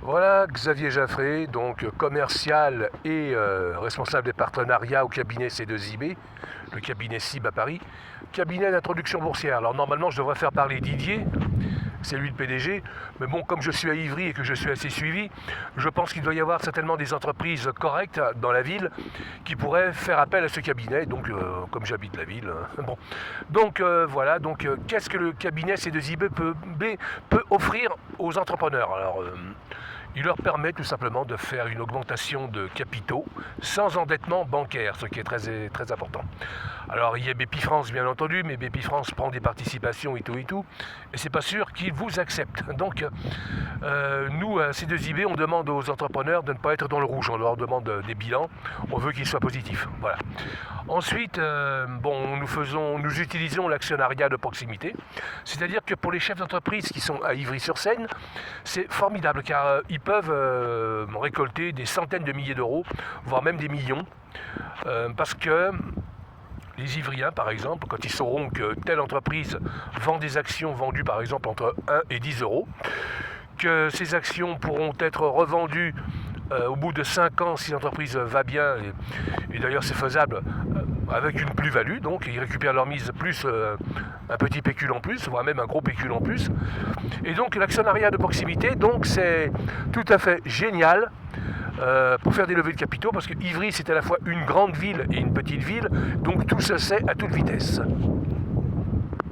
Voilà, Xavier Jaffré, donc commercial et responsable des partenariats au cabinet C2IB, le cabinet CIB à Paris, cabinet d'introduction boursière. Alors normalement, je devrais faire parler Didier, c'est lui le PDG, mais bon, comme je suis à Ivry et que je suis assez suivi, je pense qu'il doit y avoir certainement des entreprises correctes dans la ville qui pourraient faire appel à ce cabinet, donc comme j'habite la ville. Bon. Donc voilà, donc qu'est-ce que le cabinet C2IB peut offrir aux entrepreneurs? Alors, il leur permet tout simplement de faire une augmentation de capitaux sans endettement bancaire, ce qui est très important. Alors il y a Bpifrance bien entendu, mais Bpifrance prend des participations et tout, et c'est pas sûr qu'ils vous acceptent. Donc nous, à C2IB, on demande aux entrepreneurs de ne pas être dans le rouge, on leur demande des bilans, on veut qu'ils soient positifs. Voilà. Ensuite, nous utilisons l'actionnariat de proximité, c'est-à-dire que pour les chefs d'entreprise qui sont à Ivry-sur-Seine, c'est formidable car ils peuvent récolter des centaines de milliers d'euros, voire même des millions, parce que les Ivriens, par exemple, quand ils sauront que telle entreprise vend des actions vendues par exemple entre 1 et 10 euros, que ces actions pourront être revendues au bout de 5 ans si l'entreprise va bien, et d'ailleurs c'est faisable avec une plus-value, donc ils récupèrent leur mise plus un petit pécule en plus, voire même un gros pécule en plus. Et donc l'actionnariat de proximité, donc c'est tout à fait génial pour faire des levées de capitaux, parce que Ivry c'est à la fois une grande ville et une petite ville, donc tout se sait à toute vitesse.